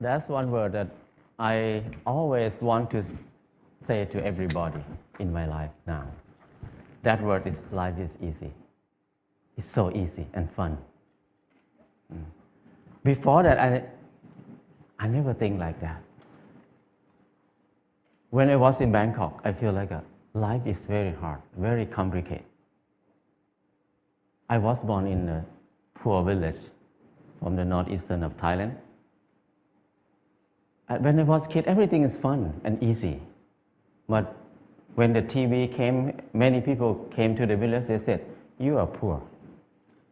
That's one word that I always want to say to everybody in my life now. That word is life is easy. It's so easy and fun. Before that, I never think like that. When I was in Bangkok, I feel like life is very hard, very complicated. I was born in a poor village from the northeastern of Thailand. And when I was a kid, everything is fun and easy. But when the TV came, many people came to the village, they said, "You are poor.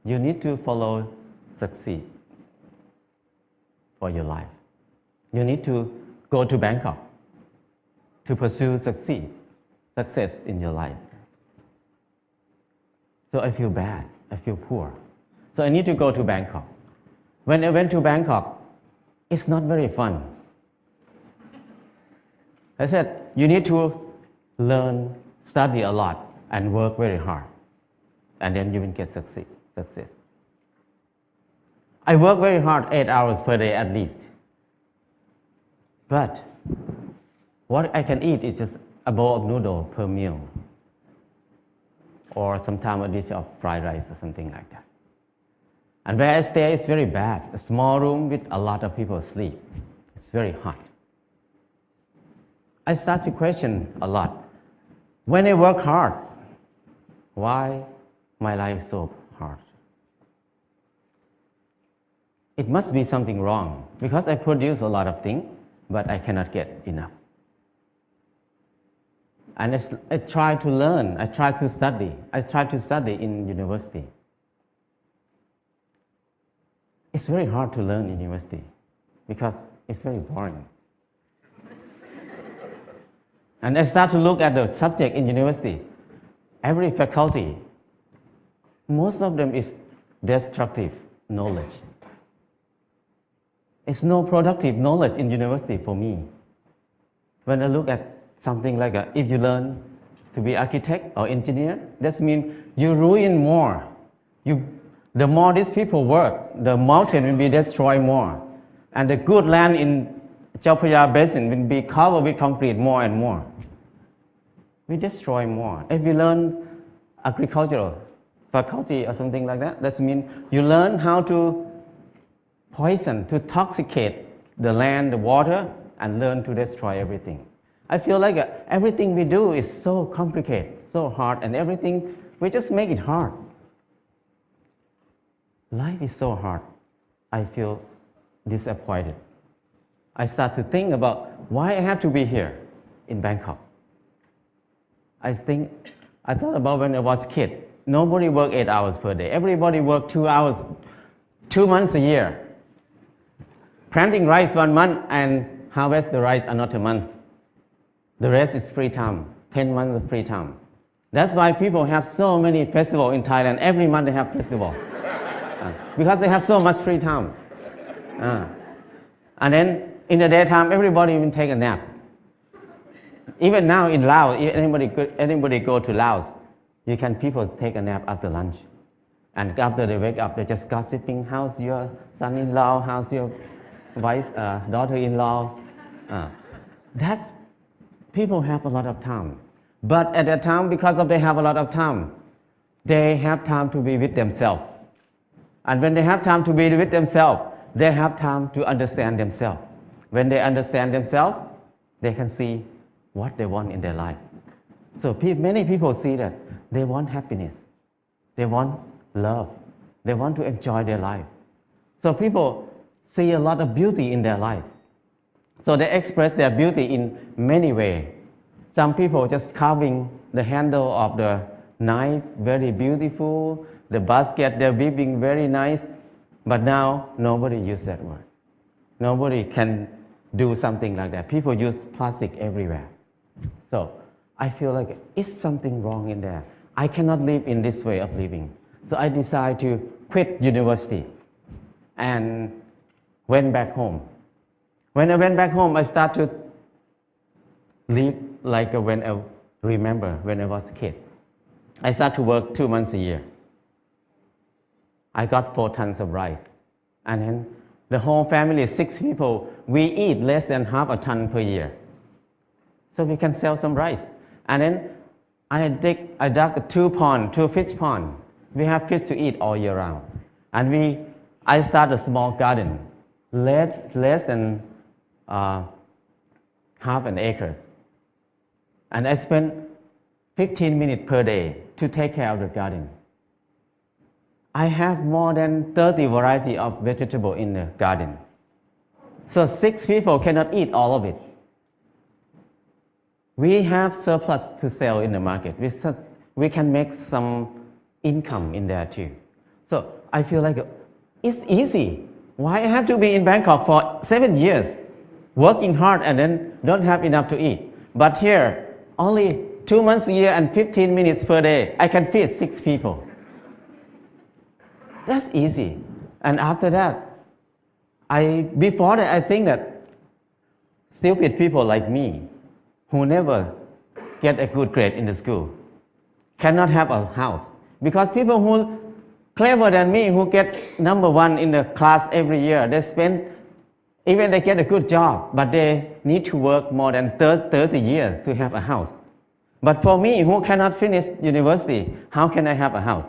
You need to follow succeed for your life. You need to go to Bangkok to pursue success in your life." So I feel bad, I feel poor. So I need to go to Bangkok. When I went to Bangkok, it's not very fun. I said, you need to learn, study a lot, and work very hard. And then you will get success. I work very hard, 8 hours per day at least. But what I can eat is just a bowl of noodle per meal. Or sometimes a dish of fried rice or something like that. And where I stay is very bad. A small room with a lot of people sleep. It's very hot. I start to question a lot. When I work hard, why my life is so hard? It must be something wrong because I produce a lot of things, but I cannot get enough. And I try to learn, I try to study. I try to study in university. It's very hard to learn in university because it's very boring. And I start to look at the subject in university. Every faculty, most of them is destructive knowledge. It's no productive knowledge in university for me. When I look at something like if you learn to be architect or engineer, that means you ruin more. The more these people work, the mountain will be destroyed more. And the good land in Chao Phraya Basin will be covered with concrete more and more. We destroy more. If you learn agricultural faculty or something like that, that means you learn how to poison, to toxicate the land, the water, and learn to destroy everything. I feel like everything we do is so complicated, so hard, and everything, we just make it hard. Life is so hard. I feel disappointed. I start to think about why I have to be here in Bangkok. I thought about when I was a kid. Nobody worked 8 hours per day. Everybody worked 2 hours, 2 months a year. Planting rice 1 month and harvest the rice another month. The rest is free time, 10 months of free time. That's why people have so many festivals in Thailand. Every month they have festival. Because they have so much free time. And then in the daytime, everybody will take a nap. Even now in Laos, if anybody go to Laos, people take a nap after lunch. And after they wake up, they're just gossiping, how's your son-in-law, how's your daughter-in-law. People have a lot of time. But at that time, because they have a lot of time, they have time to be with themselves. And when they have time to be with themselves, they have time to understand themselves. When they understand themselves, they can see what they want in their life. So many people see that they want happiness, they want love, they want to enjoy their life. So people see a lot of beauty in their life. So they express their beauty in many ways. Some people just carving the handle of the knife, very beautiful. The basket they're weaving, very nice. But now nobody uses that word. Nobody can do something like that. People use plastic everywhere. So I feel like it's something wrong in there. I cannot live in this way of living. So I decided to quit university and went back home. When I went back home, I started to live like when I remember when I was a kid. I started to work 2 months a year. I got 4 tons of rice. And then The whole family, 6 people, we eat less than half a ton per year. So we can sell some rice. And then I dug 2 fish pond. We have fish to eat all year round. And I started a small garden, less than half an acre. And I spent 15 minutes per day to take care of the garden. I have more than 30 varieties of vegetable in the garden. So 6 people cannot eat all of it. We have surplus to sell in the market. We can make some income in there too. So I feel like it's easy. Why I have to be in Bangkok for 7 years, working hard and then don't have enough to eat? But here, only 2 months a year and 15 minutes per day, I can feed 6 people. That's easy. And after that, before that, I think that stupid people like me, who never get a good grade in the school, cannot have a house. Because people who clever than me, who get number 1 in the class every year, even they get a good job, but they need to work more than 30 years to have a house. But for me, who cannot finish university, how can I have a house?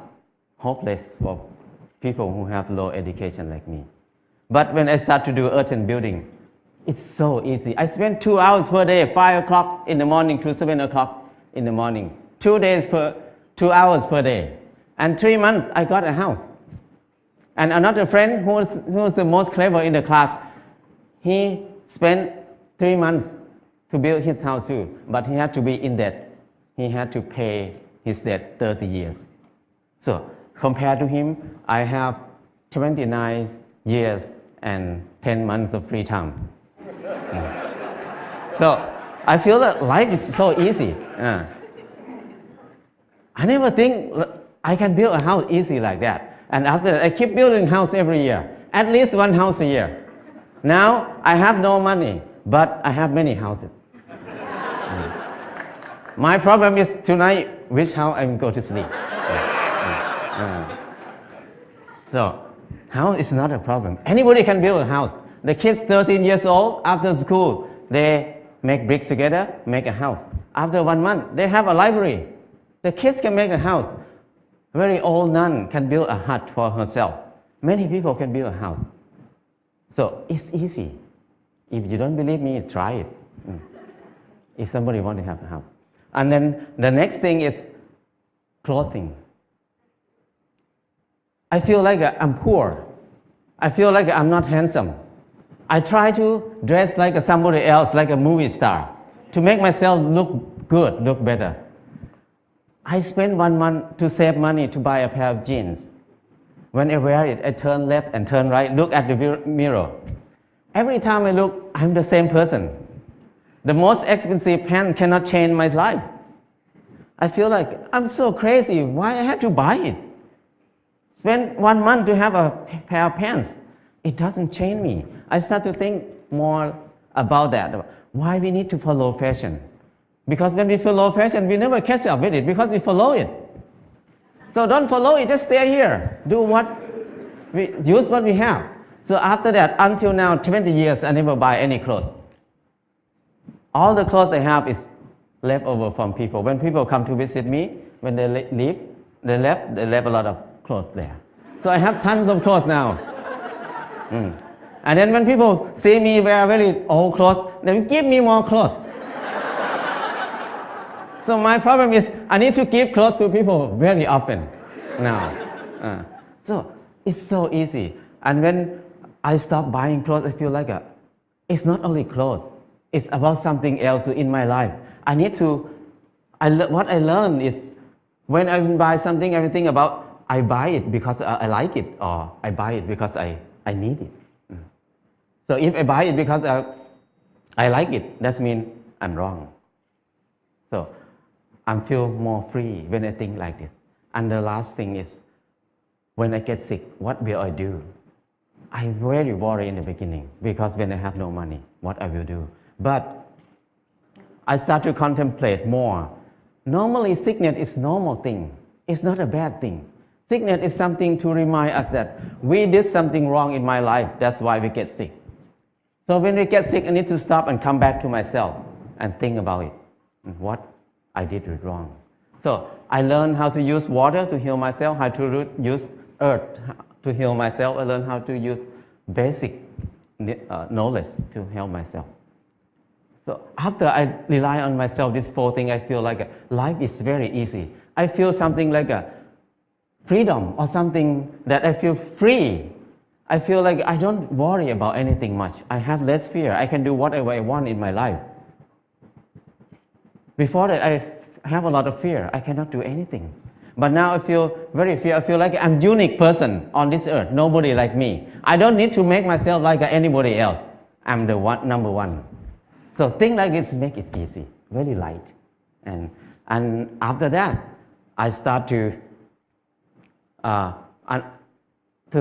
Hopeless for people who have low education like me. But when I start to do earth and building, it's so easy. I spend 2 hours per day, 5 o'clock in the morning to 7 o'clock in the morning. 2 hours per day. And 3 months, I got a house. And another friend who was the most clever in the class, he spent 3 months to build his house too, but he had to be in debt. He had to pay his debt 30 years. So compared to him, I have 29 years and 10 months of free time. So I feel that life is so easy. I never think I can build a house easy like that. And after that, I keep building house every year, at least 1 house a year. Now I have no money, but I have many houses. My problem is tonight, which house I will go to sleep. So house is not a problem. Anybody can build a house. The kids 13 years old, after school, they make bricks together, make a house. After 1 month, they have a library. The kids can make a house. Very old nun can build a hut for herself. Many people can build a house. So it's easy. If you don't believe me, try it. If somebody wants to have a house. And then the next thing is clothing. I feel like I'm poor. I feel like I'm not handsome. I try to dress like somebody else, like a movie star, to make myself look good, look better. I spend 1 month to save money to buy a pair of jeans. When I wear it, I turn left and turn right, look at the mirror. Every time I look, I'm the same person. The most expensive pants cannot change my life. I feel like I'm so crazy. Why I have to buy it? Spend 1 month to have a pair of pants. It doesn't change me. I start to think more about that. Why we need to follow fashion? Because when we follow fashion, we never catch up with it because we follow it. So don't follow it, just stay here. Use what we have. So after that, until now, 20 years, I never buy any clothes. All the clothes I have is left over from people. When people come to visit me, when they leave, they left a lot of clothes there. So I have tons of clothes now. And then when people see me wear very old clothes, they give me more clothes. So my problem is I need to give clothes to people very often now. So it's so easy. And when I stop buying clothes, I feel like it's not only clothes. It's about something else in my life. What I learned is when I buy something, everything about I buy it because I like it, or I buy it because I need it. So if I buy it because I like it, that means I'm wrong. So I feel more free when I think like this. And the last thing is, when I get sick, what will I do? I'm very worried in the beginning because when I have no money, what I will do. But I start to contemplate more. Normally, sickness is normal thing. It's not a bad thing. Sickness is something to remind us that we did something wrong in my life. That's why we get sick. So when we get sick, I need to stop and come back to myself and think about it. What I did wrong. So I learned how to use water to heal myself, how to use earth to heal myself. I learned how to use basic knowledge to help myself. So after I rely on myself, this 4 things, I feel like life is very easy. I feel something like a freedom or something that I feel free. I feel like I don't worry about anything much. I have less fear. I can do whatever I want in my life. Before that, I have a lot of fear. I cannot do anything. But now I feel very fear. I feel like I'm a unique person on this earth. Nobody like me. I don't need to make myself like anybody else. I'm the number one. So things like this make it easy, very light. And after that, I start to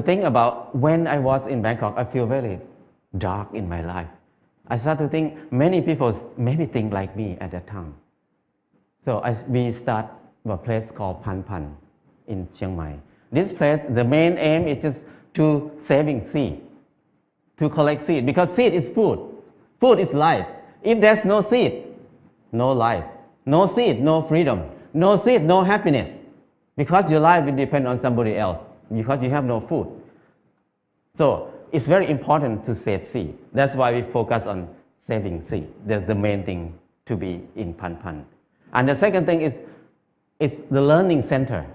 think about when I was in Bangkok, I feel very dark in my life. I start to think many people maybe think like me at that time. So we start a place called Pan Pan in Chiang Mai. This place, the main aim is just to saving seed, to collect seed, because seed is food. Food is life. If there's no seed, no life. No seed, no freedom. No seed, no happiness. Because your life will depend on somebody else, because you have no food. So it's very important to save seed. That's why we focus on saving seed. That's the main thing to be in Pan Pan. And the second thing is the learning center.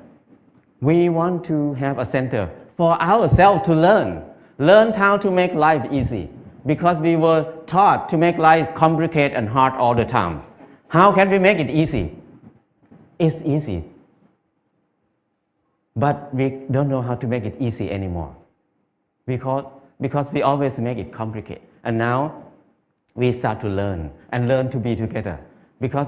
We want to have a center for ourselves to learn how to make life easy, because we were taught to make life complicated and hard all the time. How can we make it easy? It's easy, but we don't know how to make it easy anymore, because we always make it complicated. And now we start to learn to be together, because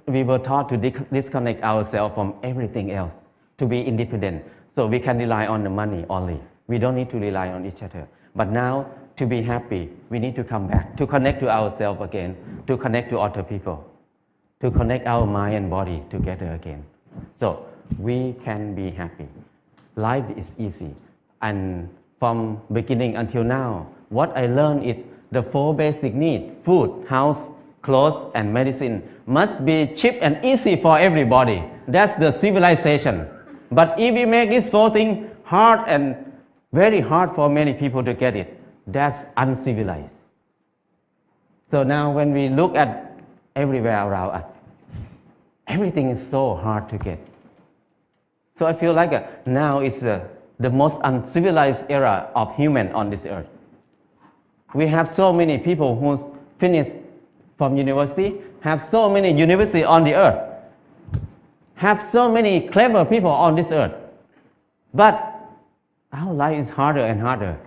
we were taught to disconnect ourselves from everything else, to be independent. So we can rely on the money only. We don't need to rely on each other. But now, to be happy, we need to come back, to connect to ourselves again, to connect to other people, to connect our mind and body together again. So we can be happy. Life is easy. And from beginning until now, what I learned is the 4 basic needs: food, house, clothes, and medicine must be cheap and easy for everybody. That's the civilization. But if we make these 4 things hard and very hard for many people to get it, that's uncivilized. So now when we look at everywhere around us, everything is so hard to get. So I feel like now is the most uncivilized era of human on this earth. We have so many people who finished from university, have so many universities on the earth, have so many clever people on this earth. But our life is harder and harder.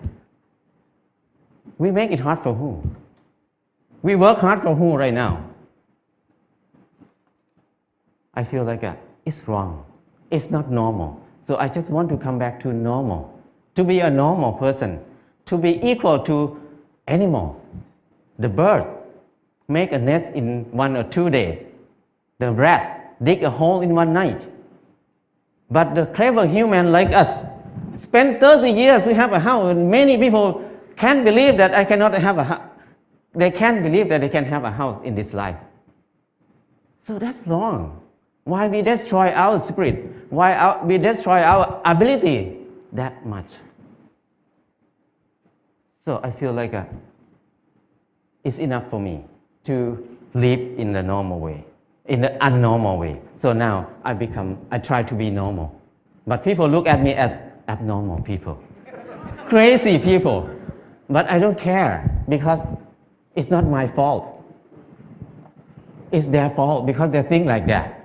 We make it hard for who? We work hard for who right now? I feel like it's wrong. It's not normal. So I just want to come back to normal, to be a normal person, to be equal to animals. The bird make a nest in 1 or 2 days. The rat dig a hole in 1 night. But the clever human like us spend 30 years to have a house, and many people can't believe that I cannot have a house. They can't believe that they can have a house in this life. So that's wrong. Why we destroy our spirit? Why we destroy our ability that much? So I feel like it's enough for me to live in the normal way, in the unnormal way. So now I try to be normal. But people look at me as abnormal people, crazy people. But I don't care, because it's not my fault. It's their fault, because they think like that.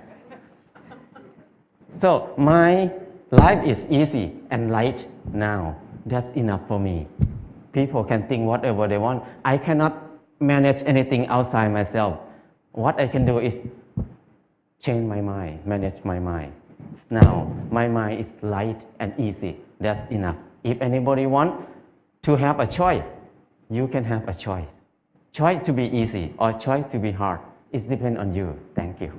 So my life is easy and light now. That's enough for me. People can think whatever they want. I cannot manage anything outside myself. What I can do is change my mind, manage my mind. Now my mind is light and easy. That's enough. If anybody wants to have a choice, you can have a choice. Choice to be easy or choice to be hard. It depends on you. Thank you.